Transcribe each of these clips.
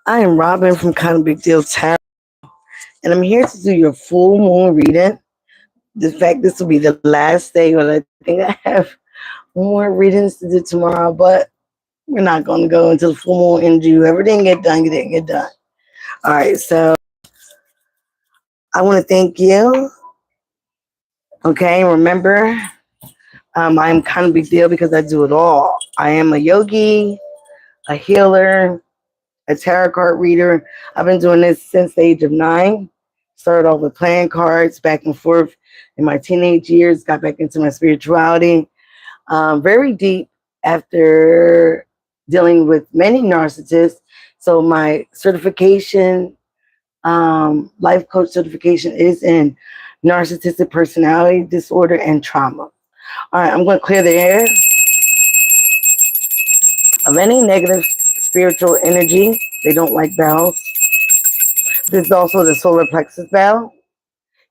I am Robin from Kind of Big Deal Tarot, and I'm here to do your full moon reading. The fact this will be the last day, but I think I have more readings to do tomorrow, but we're not going to go into the full moon energy. Whoever didn't get done, you didn't get done. All right, so I want to thank you. Okay, remember, I'm Kind of Big Deal because I do it all. I am a yogi, a healer, a tarot card reader. I've been doing this since the age of 9. Started off with playing cards back and forth in my teenage years, got back into my spirituality. Very deep after dealing with many narcissists. So my certification, life coach certification is in narcissistic personality disorder and trauma. All right, I'm going to clear the air of any negative spiritual energy. They don't like bells. This is also the solar plexus bell.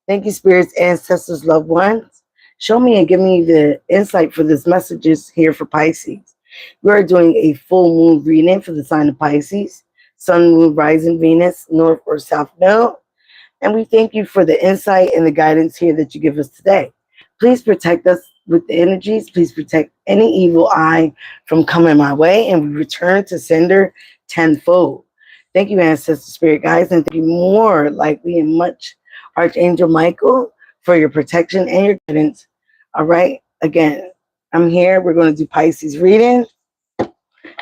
Thank you, spirits, ancestors, loved ones. Show me and give me the insight for this messages here for Pisces. We are doing a full moon reading for the sign of Pisces, sun, moon, rising, Venus, north or south node. And we thank you for the insight and the guidance here that you give us today. Please protect us with the energies. Please protect any evil eye from coming my way, and we return to sender tenfold. Thank you, ancestor spirit guides, and thank you more likely and much, Archangel Michael, for your protection and your guidance. All right, again, I'm here. We're going to do Pisces reading.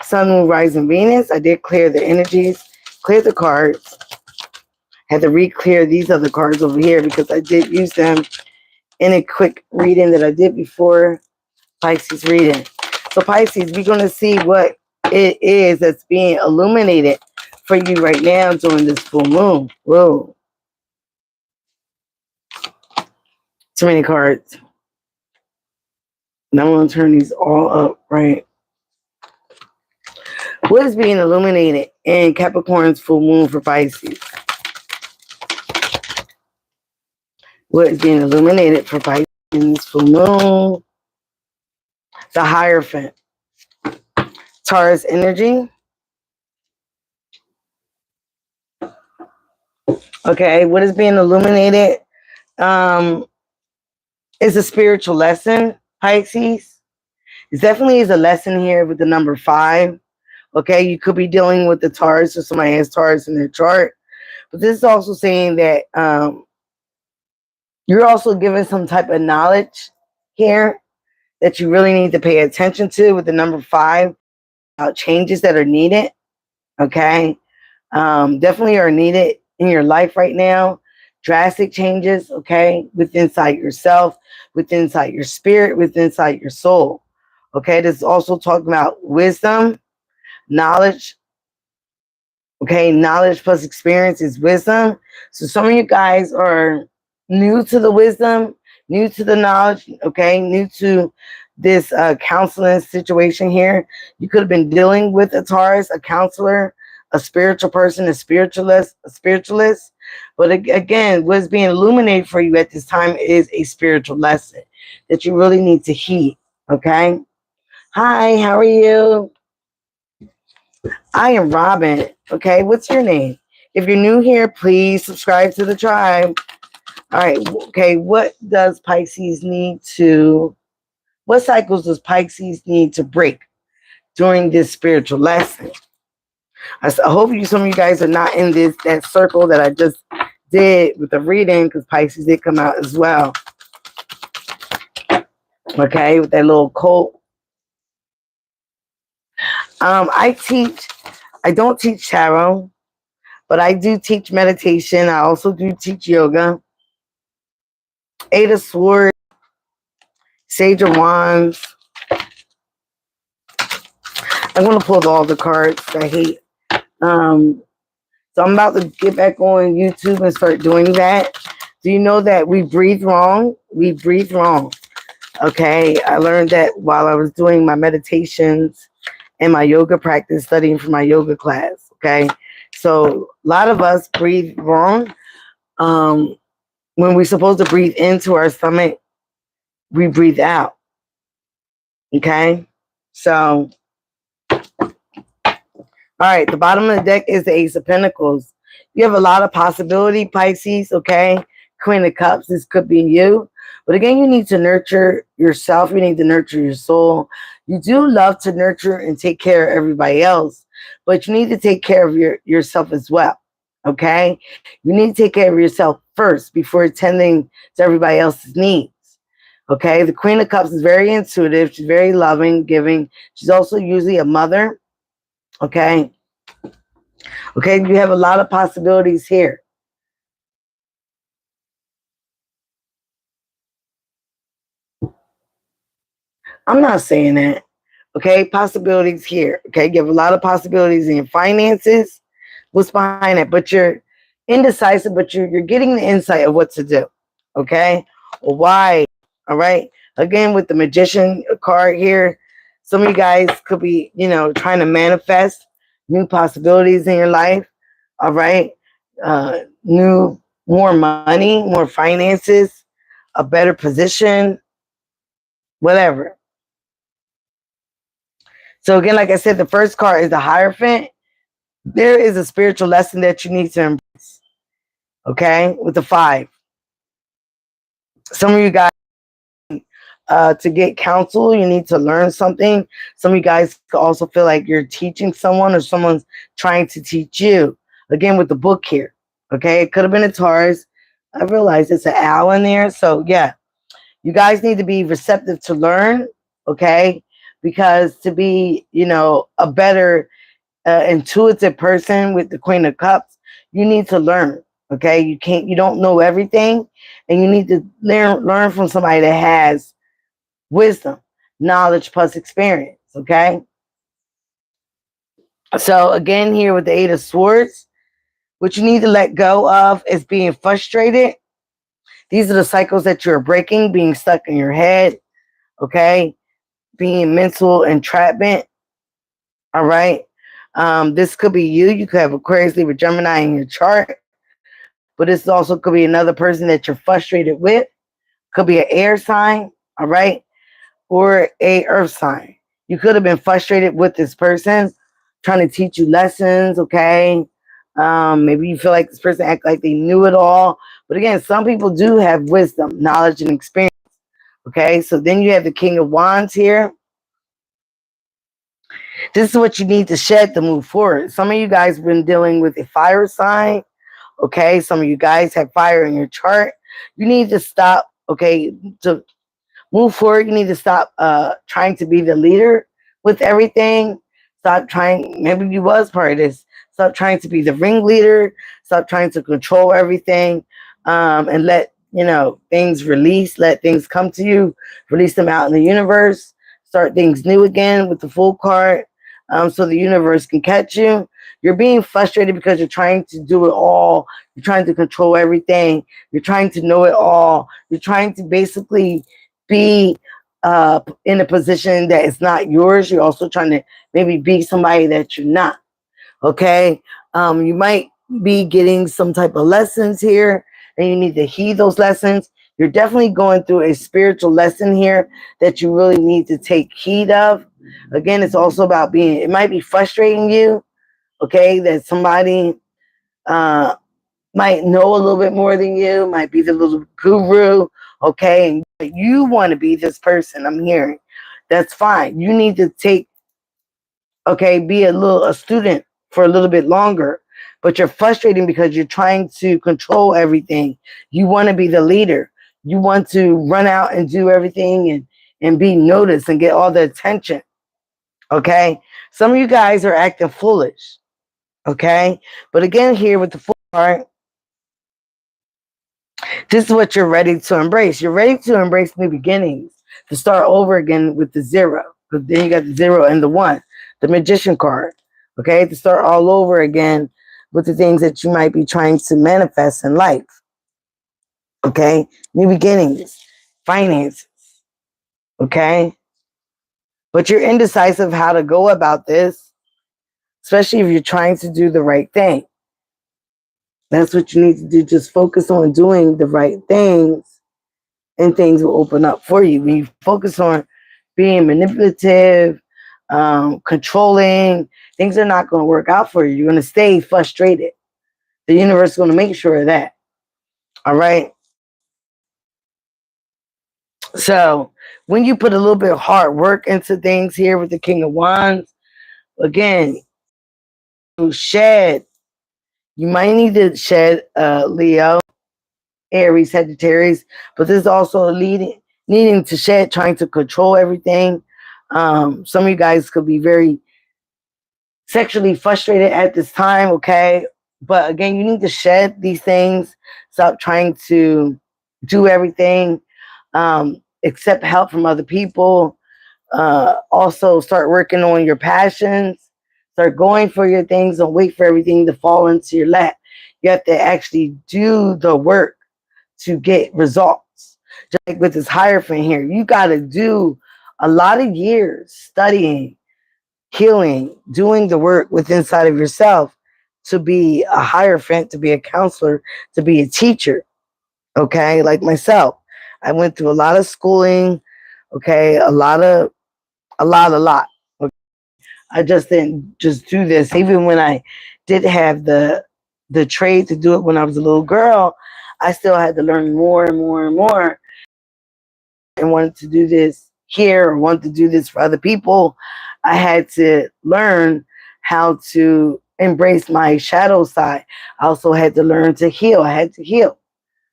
Sun, Moon, Rising, Venus. I did clear the energies, clear the cards. Had to re-clear these other cards over here because I did use them in a quick reading that I did before Pisces reading. So Pisces, we're going to see what it is that's being illuminated for you right now during this full moon. Whoa. Too many cards. Now I'm going to turn these all up, right? What is being illuminated in Capricorn's full moon for Pisces? What is being illuminated for Pisces in this full moon? The Hierophant. Taurus energy. Okay, what is being illuminated is a spiritual lesson, Pisces. It definitely is a lesson here with the number 5. Okay, you could be dealing with the Taurus or somebody has Taurus in their chart. But this is also saying that you're also given some type of knowledge here that you really need to pay attention to with the number 5 changes that are needed. Okay, definitely are needed in your life right now. Drastic changes, okay, within inside yourself, within inside your spirit, within inside your soul. Okay, this is also talking about wisdom, knowledge. Okay, knowledge plus experience is wisdom. So some of you guys are new to the wisdom, new to the knowledge, okay, new to this counseling situation here. You could have been dealing with a Taurus, a counselor, a spiritual person, a spiritualist. But again, what's being illuminated for you at this time is a spiritual lesson that you really need to heed, okay? Hi, how are you? I am Robin, okay? What's your name? If you're new here, please subscribe to the tribe. All right, okay, what cycles does Pisces need to break during this spiritual lesson? I hope some of you guys are not in that circle that I just did with the reading, because Pisces did come out as well. Okay, with that little colt. I don't teach tarot, but I do teach meditation. I also do teach yoga. 8 of Swords, Sage of Wands. I'm going to pull all the cards I hate. So I'm about to get back on YouTube and start doing that. Do you know that we breathe wrong? We breathe wrong. Okay, I learned that while I was doing my meditations and my yoga practice, studying for my yoga class. Okay, so a lot of us breathe wrong. When we're supposed to breathe into our stomach, we breathe out. Okay, so All right, the bottom of the deck is the Ace of Pentacles. You have a lot of possibility, Pisces, okay? Queen of Cups, this could be you. But again, you need to nurture yourself. You need to nurture your soul. You do love to nurture and take care of everybody else, but you need to take care of yourself as well, okay? You need to take care of yourself first before attending to everybody else's needs. Okay, the Queen of Cups is very intuitive. She's very loving, giving. She's also usually a mother. Okay. Okay, you have a lot of possibilities here. I'm not saying that. Okay, possibilities here. Okay, you have a lot of possibilities in your finances. What's behind it? But you're indecisive, but you're getting the insight of what to do. Okay, or why. All right. Again, with the Magician card here, some of you guys could be, trying to manifest new possibilities in your life. All right. More money, more finances, a better position, whatever. So again, like I said, the first card is the Hierophant. There is a spiritual lesson that you need to embrace. Okay, with the 5. Some of you guys, to get counsel, you need to learn something. Some of you guys could also feel like you're teaching someone or someone's trying to teach you. Again, with the book here. Okay, it could have been a Taurus. I realize it's an owl in there. So yeah, you guys need to be receptive to learn. Okay, because to be, a better intuitive person with the Queen of Cups, you need to learn. Okay, you don't know everything, and you need to learn from somebody that has wisdom, knowledge plus experience. Okay, so again, here with the 8 of Swords, what you need to let go of is being frustrated. These are the cycles that you're breaking, being stuck in your head. Okay, being mental entrapment. All right. This could be you. You could have Aquarius, Libra, Gemini in your chart, but this also could be another person that you're frustrated with. Could be an air sign, all right, or a earth sign. You could have been frustrated with this person trying to teach you lessons, okay? Maybe you feel like this person act like they knew it all. But again, some people do have wisdom, knowledge, and experience. Okay, so then you have the King of Wands here. This is what you need to shed to move forward. Some of you guys have been dealing with a fire sign. Okay, some of you guys have fire in your chart. You need to stop, okay, to move forward. You need to stop trying to be the leader with everything. Stop trying, maybe you was part of this. Stop trying to be the ringleader. Stop trying to control everything, and let, things release, let things come to you, release them out in the universe, start things new again with the Fool card, so the universe can catch you. You're being frustrated because you're trying to do it all. You're trying to control everything. You're trying to know it all. You're trying to basically be in a position that is not yours. You're also trying to maybe be somebody that you're not. Okay. You might be getting some type of lessons here, and you need to heed those lessons. You're definitely going through a spiritual lesson here that you really need to take heed of. Again, it's also about it might be frustrating you, okay, that somebody might know a little bit more than you, might be the little guru, okay, and you want to be this person. I'm hearing that's fine. You need to be a student for a little bit longer, but you're frustrating because you're trying to control everything. You want to be the leader. You want to run out and do everything and be noticed and get all the attention. Okay, some of you guys are acting foolish. Okay, but again, here with the Fool part, this is what you're ready to embrace. You're ready to embrace new beginnings, to start over again with the 0. Because then you got the 0 and the 1, the Magician card. Okay, to start all over again with the things that you might be trying to manifest in life. Okay, new beginnings, finances. Okay, but you're indecisive how to go about this, especially if you're trying to do the right thing. That's what you need to do. Just focus on doing the right things, and things will open up for you. When you focus on being manipulative, controlling, things are not going to work out for you. You're going to stay frustrated. The universe is going to make sure of that. All right. So when you put a little bit of hard work into things here with the King of Wands, again, you shed. You might need to shed Leo, Aries, Sagittarius, but this is also needing to shed, trying to control everything. Some of you guys could be very sexually frustrated at this time, okay? But again, you need to shed these things. Stop trying to do everything. Accept help from other people. Also, start working on your passions. Start going for your things. Don't wait for everything to fall into your lap. You have to actually do the work to get results. Just like with this Hierophant here, you got to do a lot of years studying, healing, doing the work within inside of yourself to be a Hierophant, to be a counselor, to be a teacher. Okay, like myself, I went through a lot of schooling. Okay, a lot. Okay? I just didn't just do this. Even when I did have the trade to do it when I was a little girl, I still had to learn more and more and more, and wanted to do this here or wanted to do this for other people. I had to learn how to embrace my shadow side. I also had to learn to heal. I had to heal.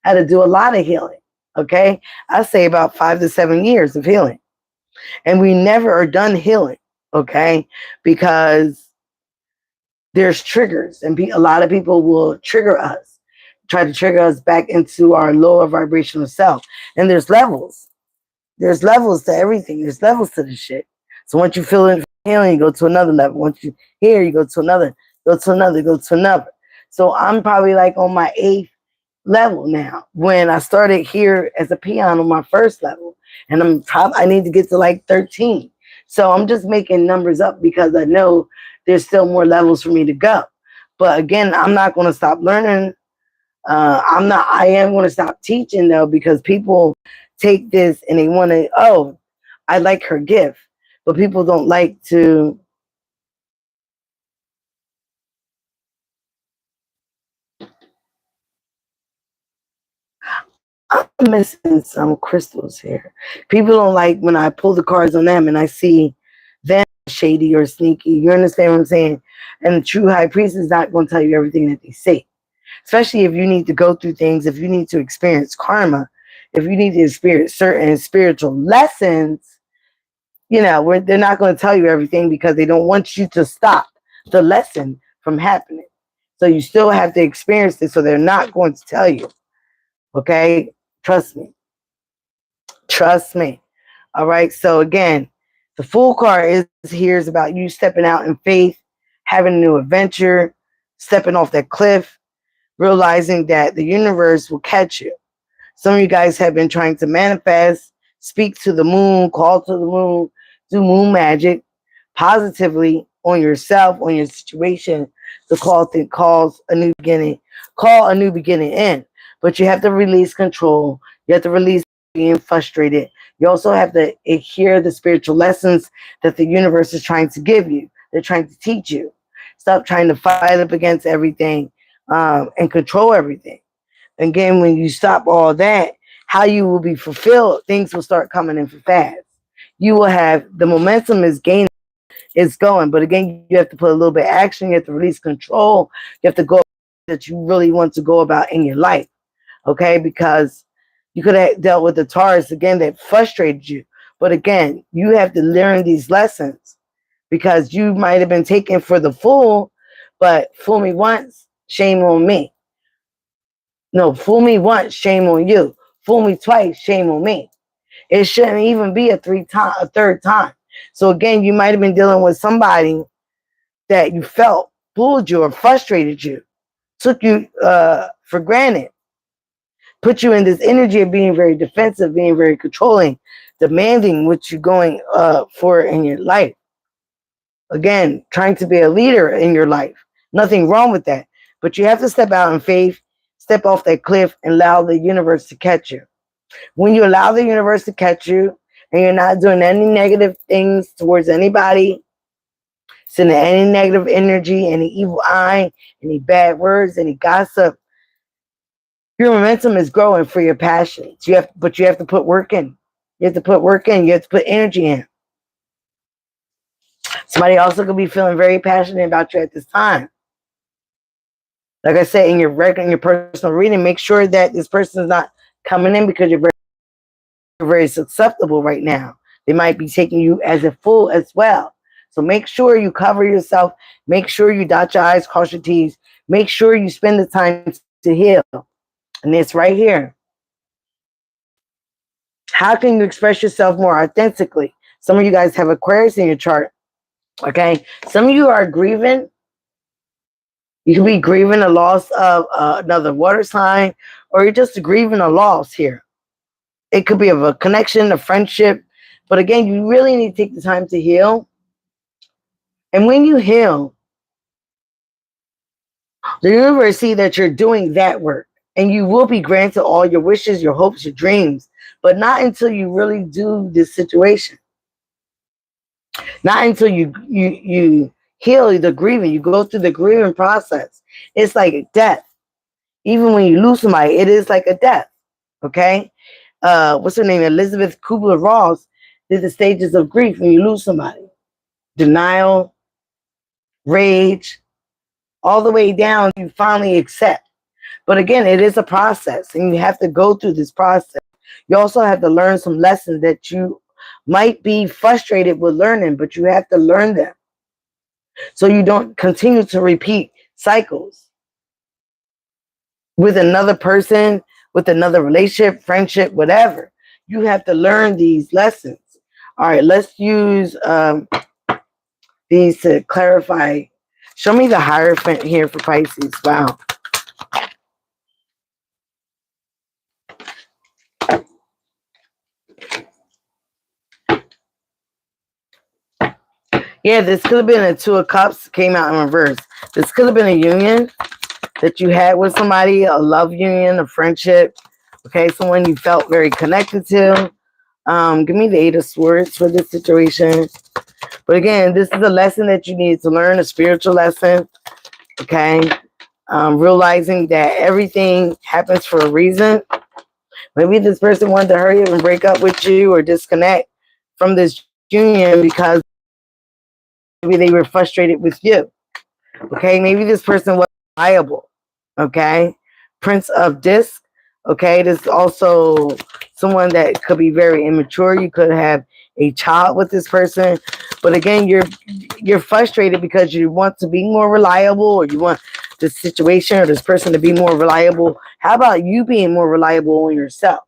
I had to do a lot of healing. Okay. I say about 5 to 7 years of healing. And we never are done healing. Okay. Because there's triggers, and a lot of people will trigger us, try to trigger us back into our lower vibrational self. And there's levels. There's levels to everything. There's levels to this shit. So once you feel it healing, you go to another level. Once you hear, you go to another, go to another, go to another. So I'm probably like on my 8th level now. When I started here as a peon on my 1st level, and I need to get to like 13. So I'm just making numbers up because I know there's still more levels for me to go. But again, I'm not going to stop learning. I am going to stop teaching though, because people take this and they want to, oh, I like her gift. But people don't like to. I'm missing some crystals here. People don't like when I pull the cards on them and I see them shady or sneaky. You understand what I'm saying? And the true high priest is not going to tell you everything that they say. Especially if you need to go through things, if you need to experience karma, if you need to experience certain spiritual lessons, they're not going to tell you everything because they don't want you to stop the lesson from happening. So you still have to experience it. So they're not going to tell you. Okay? Trust me. Trust me. All right. So again, the Fool card is about you stepping out in faith, having a new adventure, stepping off that cliff, realizing that the universe will catch you. Some of you guys have been trying to manifest, speak to the moon, call to the moon, do moon magic positively on yourself, on your situation, to call a new beginning in. But you have to release control. You have to release being frustrated. You also have to hear the spiritual lessons that the universe is trying to give you. They're trying to teach you. Stop trying to fight up against everything and control everything. Again, when you stop all that, how you will be fulfilled, things will start coming in fast. You will have the momentum is gaining, it's going. But again, you have to put a little bit of action. You have to release control. You have to go that you really want to go about in your life. Okay, because you could have dealt with the Taurus again that frustrated you. But again, you have to learn these lessons because you might have been taken for the fool, but fool me once, shame on me. No, fool me once, shame on you. Fool me twice, shame on me. It shouldn't even be a third time. So again, you might have been dealing with somebody that you felt fooled you or frustrated you, took you for granted, put you in this energy of being very defensive, being very controlling, demanding what you're going for in your life. Again, trying to be a leader in your life. Nothing wrong with that. But you have to step out in faith, step off that cliff, and allow the universe to catch you. When you allow the universe to catch you and you're not doing any negative things towards anybody, Sending any negative energy, any evil eye, any bad words, any gossip. Your momentum is growing for your passions. But you have to put work in. You have to put work in. You have to put energy in. Somebody also could be feeling very passionate about you at this time. Like I said, in your personal reading, make sure that this person is not coming in because you're very susceptible right now. They might be taking you as a fool as well. So make sure you cover yourself. Make sure you dot your I's, cross your T's. Make sure you spend the time to heal. And it's right here. How can you express yourself more authentically? Some of you guys have Aquarius in your chart. Okay. Some of you are grieving. You could be grieving a loss of another water sign, or you're just grieving a loss here. It could be of a connection, a friendship. But again, you really need to take the time to heal. And when you heal, the universe sees that you're doing that work. And you will be granted all your wishes, your hopes, your dreams. But not until you really do this situation. Not until you heal the grieving. You go through the grieving process. It's like death. Even when you lose somebody, it is like a death. Okay? What's her name? Elizabeth Kubler-Ross did the stages of grief when you lose somebody. Denial, rage, all the way down, you finally accept. But again, it is a process, and you have to go through this process. You also have to learn some lessons that you might be frustrated with learning, but you have to learn them so you don't continue to repeat cycles with another person, with another relationship, friendship, whatever. You have to learn these lessons. All right, let's use these to clarify. Show me the Hierophant here for Pisces. Wow. Yeah, this could have been a Two of Cups, came out in reverse. This could have been a union that you had with somebody, a love union, a friendship, okay, someone you felt very connected to. Give me the Eight of Swords for this situation. But again, this is a lesson that you need to learn, a spiritual lesson, okay? Realizing that everything happens for a reason. Maybe this person wanted to hurry up and break up with you or disconnect from this union because maybe they were frustrated with you. Okay, maybe this person was liable. Okay, Prince of Disc. Okay, this is also someone that could be very immature. You could have a child with this person, but again, you're frustrated because you want to be more reliable, or you want the situation or this person to be more reliable. How about you being more reliable on yourself,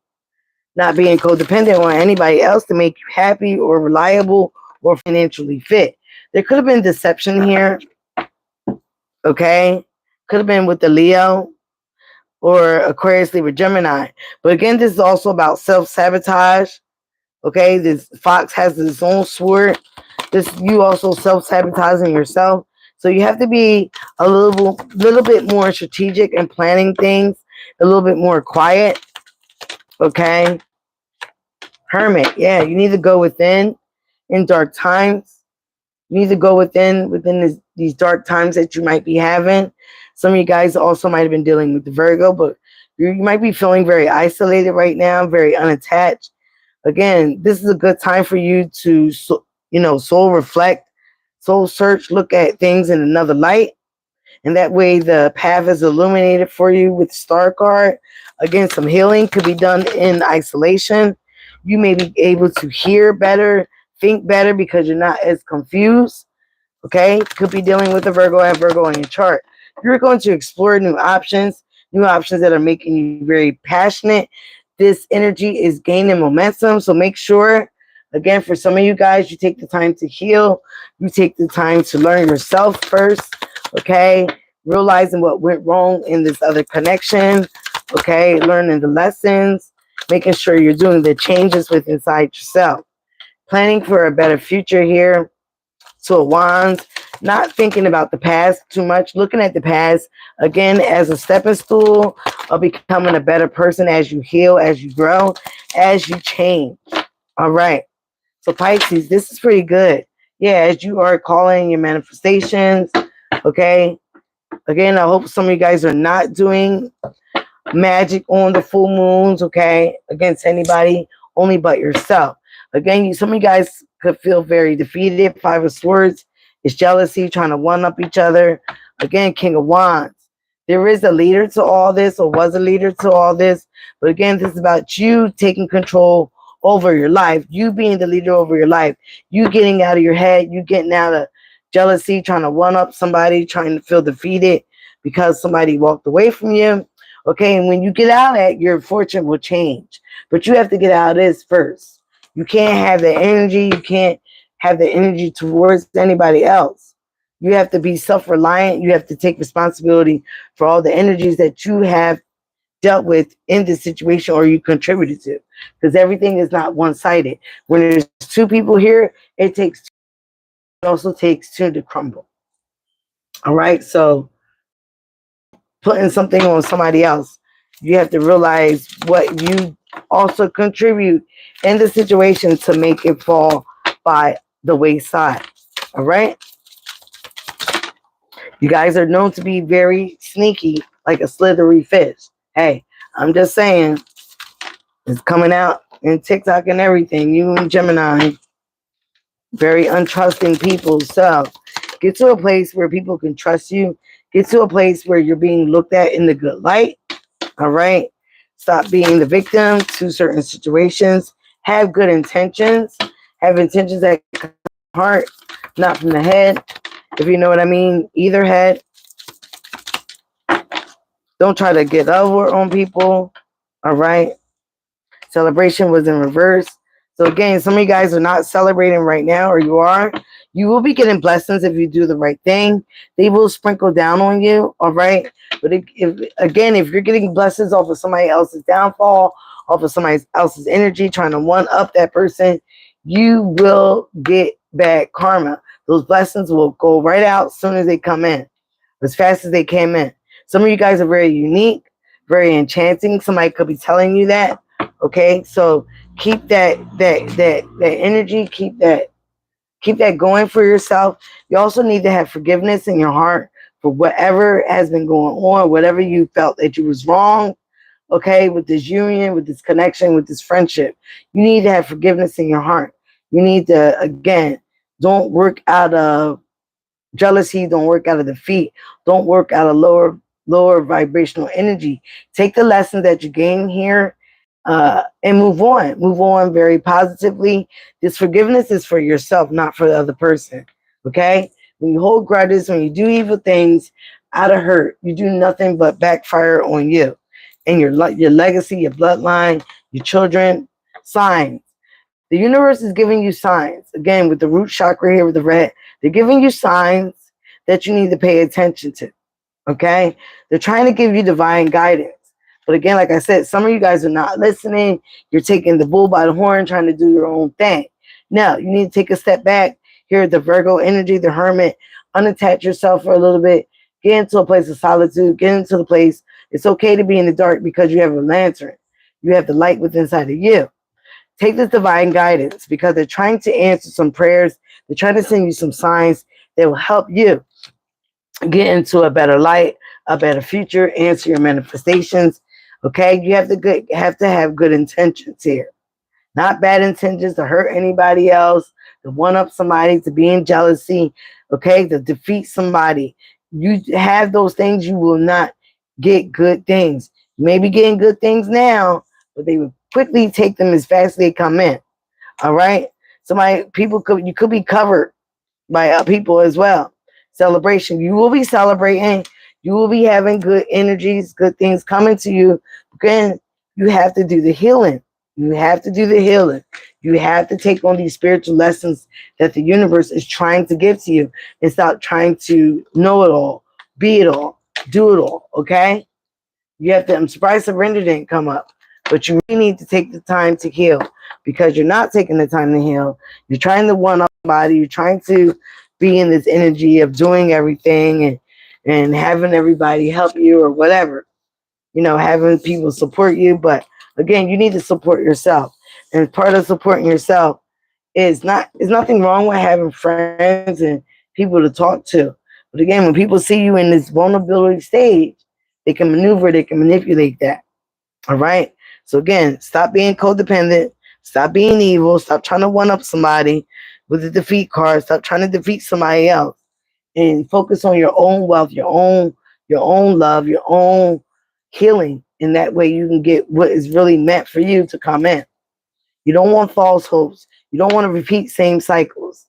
not being codependent on anybody else to make you happy or reliable or financially fit? There could have been deception here. Okay, could have been with the Leo or Aquarius, Libra, Gemini. But again, this is also about self-sabotage. Okay, this fox has its own sword. This, you also self-sabotaging yourself. So you have to be a little bit more strategic in planning things, a little bit more quiet. Okay, Hermit. Yeah, you need to go within in dark times. You need to go within these dark times that you might be having. Some of you guys also might have been dealing with the Virgo, but you might be feeling very isolated right now, very unattached. Again, this is a good time for you to, soul reflect, soul search, look at things in another light. And that way the path is illuminated for you with the Star card. Again, some healing could be done in isolation. You may be able to hear better, think better because you're not as confused. Okay, could be dealing with a Virgo, have Virgo on your chart. You're going to explore new options that are making you very passionate. This energy is gaining momentum, so make sure, again, for some of you guys, you take the time to heal. You take the time to learn yourself first, okay? Realizing what went wrong in this other connection, okay? Learning the lessons, making sure you're doing the changes within inside yourself. Planning for a better future here. Two of Wands, not thinking about the past too much, looking at the past, again, as a stepping stool of becoming a better person as you heal, as you grow, as you change. All right. So Pisces, this is pretty good. yeah, as you are calling your manifestations, okay? Again, I hope some of you guys are not doing magic on the full moons, okay, against anybody, only but yourself. Again, some of you guys could feel very defeated. Five of Swords is jealousy, trying to one up each other. Again, King of Wands. There is a leader to all this, or was a leader to all this. But again, this is about you taking control over your life, you being the leader over your life, you getting out of your head, you getting out of jealousy, trying to one up somebody, trying to feel defeated because somebody walked away from you. Okay, and when you get out of that, your fortune will change. But you have to get out of this first. You can't have the energy, you can't have the energy towards anybody else. You have to be self-reliant. You have to take responsibility for all the energies that you have dealt with in this situation or you contributed to. Because everything is not one-sided. When there's two people here, it takes two. It also takes two to crumble. All right, so putting something on somebody else, you have to realize what you also contribute in the situation to make it fall by the wayside. All right, you guys are known to be very sneaky, like a slithery fish. Hey, I'm just saying, it's coming out in TikTok and everything. You and Gemini, very untrusting people. So get to a place where people can trust you. Get to a place where you're being looked at in the good light. All right. Stop being the victim to certain situations. Have good intentions. Have intentions that come from the heart, not from the head. If you know what I mean, either head. Don't try to get over on people. All right. Celebration was in reverse. So again, some of you guys are not celebrating right now, or you are. You will be getting blessings if you do the right thing. They will sprinkle down on you, all right? But if you're getting blessings off of somebody else's downfall, off of somebody else's energy, trying to one up that person, you will get bad karma. Those blessings will go right out as soon as they come in, as fast as they came in. Some of you guys are very unique, very enchanting. Somebody could be telling you that. Okay, so keep that energy, keep that going for yourself. You also need to have forgiveness in your heart for whatever has been going on, whatever you felt that you was wrong. Okay, with this union, with this connection, with this friendship, you need to have forgiveness in your heart. You need to, again, don't work out of jealousy, don't work out of defeat, don't work out of lower vibrational energy. Take the lessons that you gain here, and move on. Move on very positively. This forgiveness is for yourself, not for the other person. Okay? When you hold grudges, when you do evil things out of hurt, you do nothing but backfire on you and your legacy, your bloodline, your children. Signs. The universe is giving you signs. Again, with the root chakra here with the red, they're giving you signs that you need to pay attention to. Okay? They're trying to give you divine guidance. But again, like I said, some of you guys are not listening. You're taking the bull by the horn, trying to do your own thing. No, you need to take a step back. Here, the Virgo energy, the hermit, unattach yourself for a little bit. Get into a place of solitude. Get into the place. It's okay to be in the dark because you have a lantern. You have the light within inside of you. Take this divine guidance because they're trying to answer some prayers. They're trying to send you some signs that will help you get into a better light, a better future, answer your manifestations. Okay, you have to have good intentions here, not bad intentions to hurt anybody else, to one up somebody, to be in jealousy. Okay, to defeat somebody. You have those things, you will not get good things. You may be getting good things now, but they will quickly take them as fast as they come in. All right, you could be covered by people as well. Celebration. You will be celebrating. You will be having good energies, good things coming to you. Again, you have to do the healing. You have to do the healing. You have to take on these spiritual lessons that the universe is trying to give to you and stop trying to know it all, be it all, do it all. Okay? You have to, I'm surprised surrender didn't come up, but you really need to take the time to heal because you're not taking the time to heal. You're trying to one up somebody. You're trying to be in this energy of doing everything and having everybody help you or whatever, having people support you. But again, you need to support yourself. And part of supporting yourself It's nothing wrong with having friends and people to talk to. But again, when people see you in this vulnerability stage, they can maneuver, they can manipulate that. All right. So again, stop being codependent, stop being evil, stop trying to one up somebody with the defeat card, stop trying to defeat somebody else, and focus on your own wealth, your own love, your own healing. In that way you can get what is really meant for you to come in. You don't want false hopes. You don't want to repeat same cycles.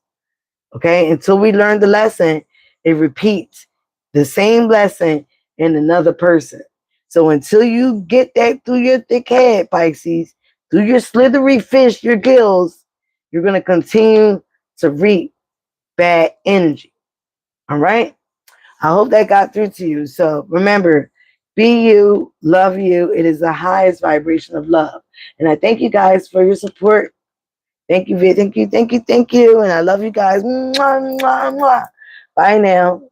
Okay? Until we learn the lesson, it repeats the same lesson in another person. So until you get that through your thick head, Pisces, through your slithery fish, your gills, you're going to continue to reap bad energy. All right? I hope that got through to you. So remember, be you, love you. It is the highest vibration of love. And I thank you guys for your support. Thank you, thank you, thank you, thank you. And I love you guys. Mwah, mwah, mwah. Bye now.